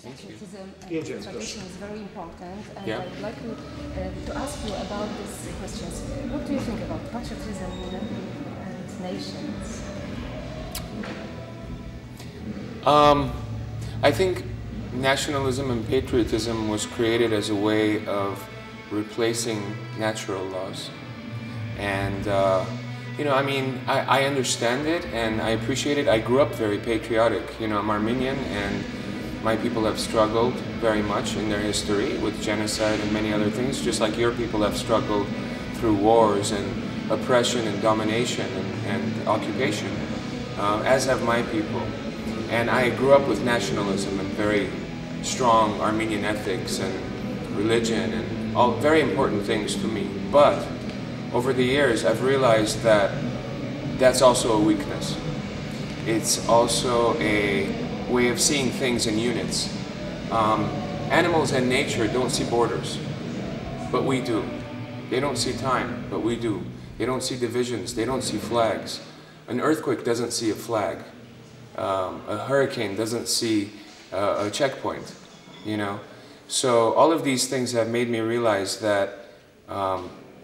patriotism and tradition is very important, and I would like to ask you about these questions. What do you think about patriotism and nations? I think nationalism and patriotism was created as a way of replacing natural laws. And, you know, I mean, I understand it and I appreciate it. I grew up very patriotic. You know, I'm Armenian and my people have struggled very much in their history with genocide and many other things, just like your people have struggled through wars and oppression and domination and occupation, as have my people. And I grew up with nationalism and very strong Armenian ethics and religion and all very important things to me. But over the years, I've realized that that's also a weakness. It's also a way of seeing things in units. Animals and nature don't see borders, but we do. They don't see time, but we do. They don't see divisions, they don't see flags. An earthquake doesn't see a flag. A hurricane doesn't see a checkpoint, you know. So all of these things have made me realize that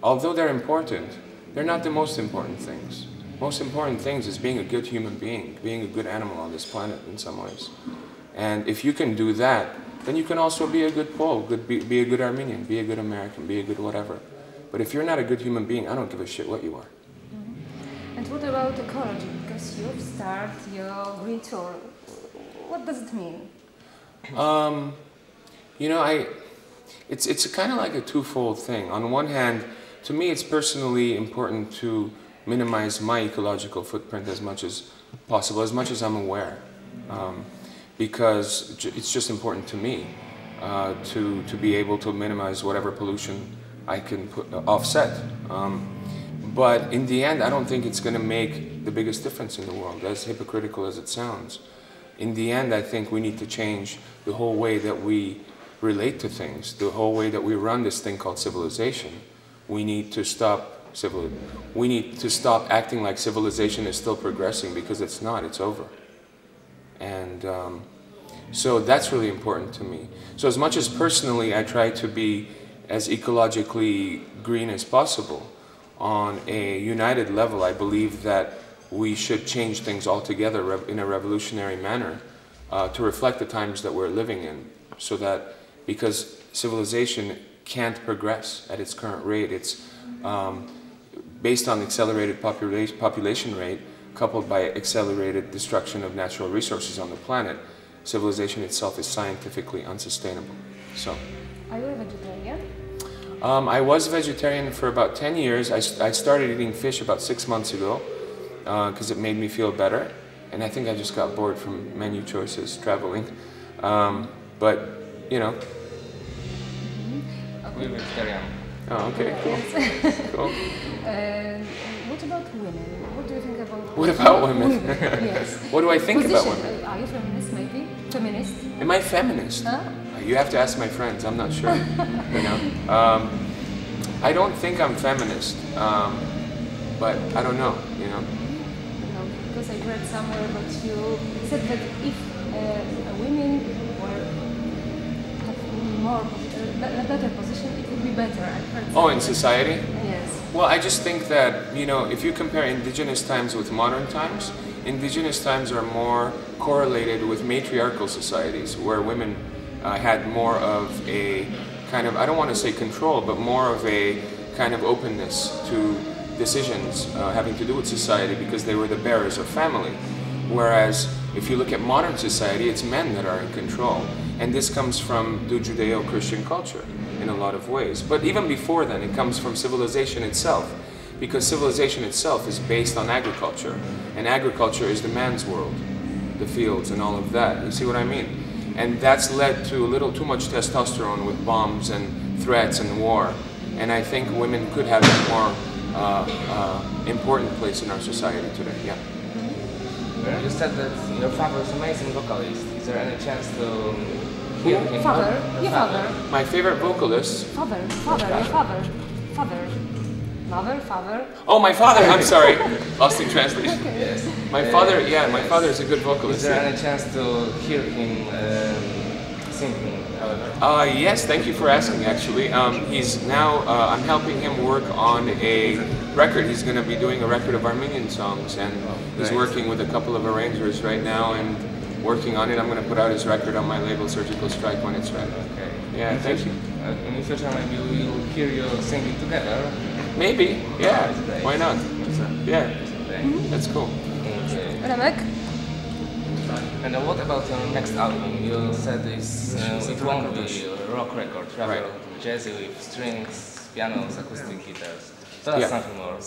although they're important, they're not the most important things. Most important things is being a good human being, being a good animal on this planet in some ways. And if you can do that, then you can also be a good Pole, be a good Armenian, be a good American, be a good whatever. But if you're not a good human being, I don't give a shit what you are. And what about ecology? Because you've started your green tour. What does it mean? You know, it's kind of like a twofold thing. On one hand, to me, it's personally important to minimize my ecological footprint as much as possible, as much as I'm aware, because it's just important to me to be able to minimize whatever pollution I can offset. But in the end, I don't think it's going to make the biggest difference in the world, as hypocritical as it sounds. In the end, I think we need to change the whole way that we relate to things, the whole way that we run this thing called civilization. We need to stop acting like civilization is still progressing, because it's not, it's over. And so that's really important to me. So as much as personally I try to be as ecologically green as possible, on a united level, I believe that we should change things altogether in a revolutionary manner to reflect the times that we're living in, so that, because civilization can't progress at its current rate, it's based on accelerated population rate coupled by accelerated destruction of natural resources on the planet. Civilization itself is scientifically unsustainable. So. Are you a vegetarian? I was vegetarian for about 10 years. I started eating fish about 6 months ago because it made me feel better. And I think I just got bored from menu choices, traveling. But, you know. We're vegetarian. Oh, okay, cool. Cool. What about women? What do you think about What about women? Yes. What do I think about women? Are you feminist, maybe? Feminist? Am I feminist? Huh? You have to ask my friends, I'm not sure. You know? I don't think I'm feminist, but I don't know, you know? No, because I read somewhere that you said that if women were a better position, it would be better. Oh, in society? Yes. Well, I just think that, you know, if you compare indigenous times with modern times, indigenous times are more correlated with matriarchal societies, where women had more of a kind of, I don't want to say control, but more of a kind of openness to decisions having to do with society, because they were the bearers of family. Whereas if you look at modern society, it's men that are in control. And this comes from the Judeo-Christian culture in a lot of ways. But even before then, it comes from civilization itself, because civilization itself is based on agriculture. And agriculture is the man's world, the fields and all of that. You see what I mean? And that's led to a little too much testosterone with bombs and threats and war. And I think women could have a more important place in our society today, yeah. You said that your father is an amazing vocalist. Is there any chance to hear him? Father? Your father? My favorite vocalist? Father. Father. Oh, my father, I'm sorry. Lost in translation. Okay. Yes. My father, yeah, my father is a good vocalist. Is there any chance to hear him singing, however? Yes, thank you for asking, actually. He's now, I'm helping him work on a record. He's going to be doing a record of Armenian songs, and he's working with a couple of arrangers right now and working on it. I'm going to put out his record on my label, Surgical Strike, when it's ready. Okay. Yeah, thank you. In the future, maybe we'll hear you singing together. Maybe, yeah. Why not? Yeah, that's cool. Remek? And what about your next album? You said it won't be a rock record, rather jazzy with strings, pianos, acoustic guitars. Tell us something more.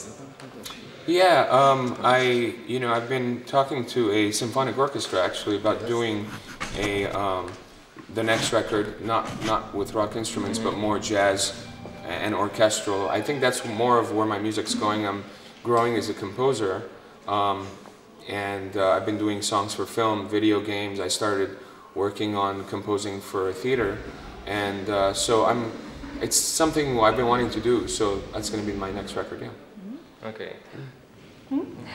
Yeah, I've been talking to a symphonic orchestra actually about doing the next record, not with rock instruments, but more jazz and orchestral. I think that's more of where my music's going. I'm growing as a composer. And I've been doing songs for film, video games. I started working on composing for theater, and it's something I've been wanting to do, so that's going to be my next record, yeah. Okay.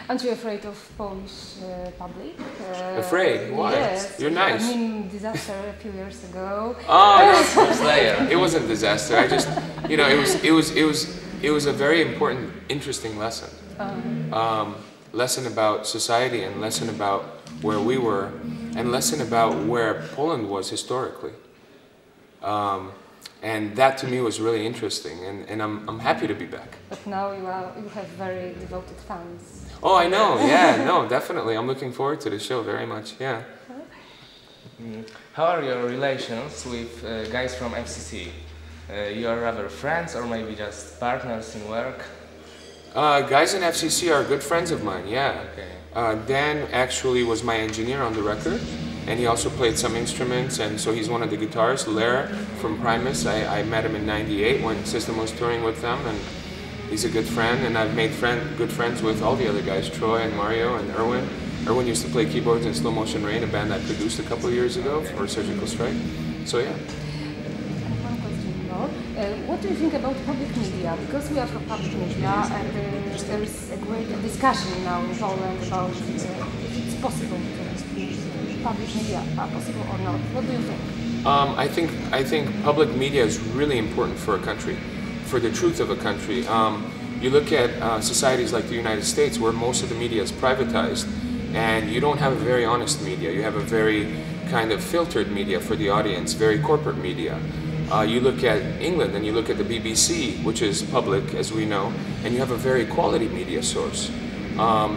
Aren't you afraid of Polish public? Afraid? Why? Yes. You're nice. I mean, disaster a few years ago. Oh, it wasn't disaster. I just, it was a very important, interesting lesson. Lesson about society, and lesson about where we were, and lesson about where Poland was historically. And that to me was really interesting, and I'm happy to be back. But now you have very devoted fans. Oh, I know, yeah, no, definitely. I'm looking forward to the show very much, yeah. How are your relations with guys from FCC? You are rather friends or maybe just partners in work? Guys in FCC are good friends of mine, yeah. Okay. Dan actually was my engineer on the record, and he also played some instruments, and so he's one of the guitarists. Lair from Primus, I met him in '98 when System was touring with them, and he's a good friend, and I've made good friends with all the other guys, Troy and Mario and Erwin. Erwin used to play keyboards in Slow Motion Rain, a band I produced a couple of years ago for Surgical Strike, so yeah. What do you think about public media? Because we are from public media, and there is a great discussion now in Poland about if it's possible to public media are possible or not. What do you think? I think public media is really important for a country, for the truth of a country. You look at societies like the United States, where most of the media is privatized, and you don't have a very honest media. You have a very kind of filtered media for the audience, very corporate media. You look at England and you look at the BBC, which is public, as we know, and you have a very quality media source.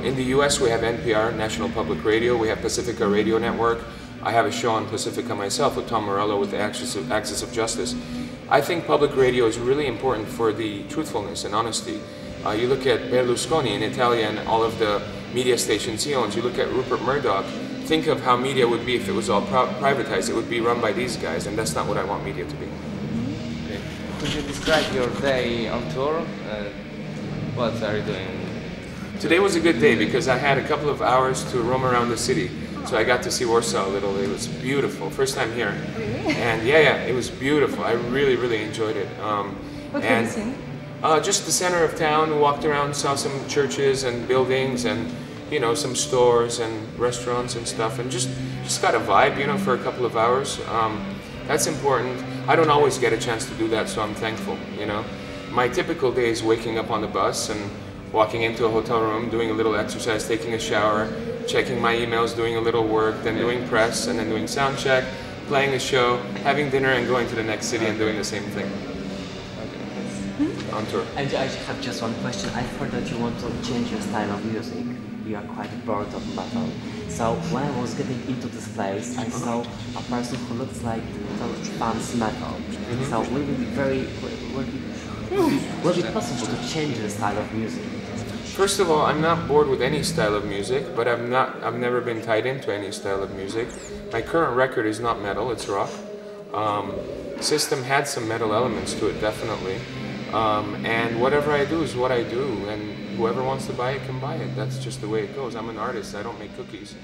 In the US, we have NPR, National Public Radio, we have Pacifica Radio Network. I have a show on Pacifica myself with Tom Morello with the Axis of Justice. I think public radio is really important for the truthfulness and honesty. You look at Berlusconi in Italy and all of the media stations he owns. You look at Rupert Murdoch. Think of how media would be if it was all privatized. It would be run by these guys, and that's not what I want media to be. Okay. Could you describe your day on tour? What are you doing? Today was a good day because I had a couple of hours to roam around the city. So I got to see Warsaw a little. It was beautiful. First time here. Really? And yeah, it was beautiful. I really, really enjoyed it. What have you seen? Just the center of town. Walked around, saw some churches and buildings and some stores and restaurants and stuff, and just got a vibe, for a couple of hours. That's important. I don't always get a chance to do that, so I'm thankful, My typical day is waking up on the bus and walking into a hotel room, doing a little exercise, taking a shower, checking my emails, doing a little work, then doing press, and then doing sound check, playing a show, having dinner, and going to the next city and doing the same thing. On tour. And I have just one question. I've heard that you want to change your style of music. You are quite bored of metal. So when I was getting into this place, I saw a person who looks like fans metal. So will it be possible to change the style of music? First of all, I'm not bored with any style of music, but I've never been tied into any style of music. My current record is not metal, it's rock. System had some metal elements to it, definitely. And whatever I do is what I do, and whoever wants to buy it can buy it. That's just the way it goes. I'm an artist, I don't make cookies,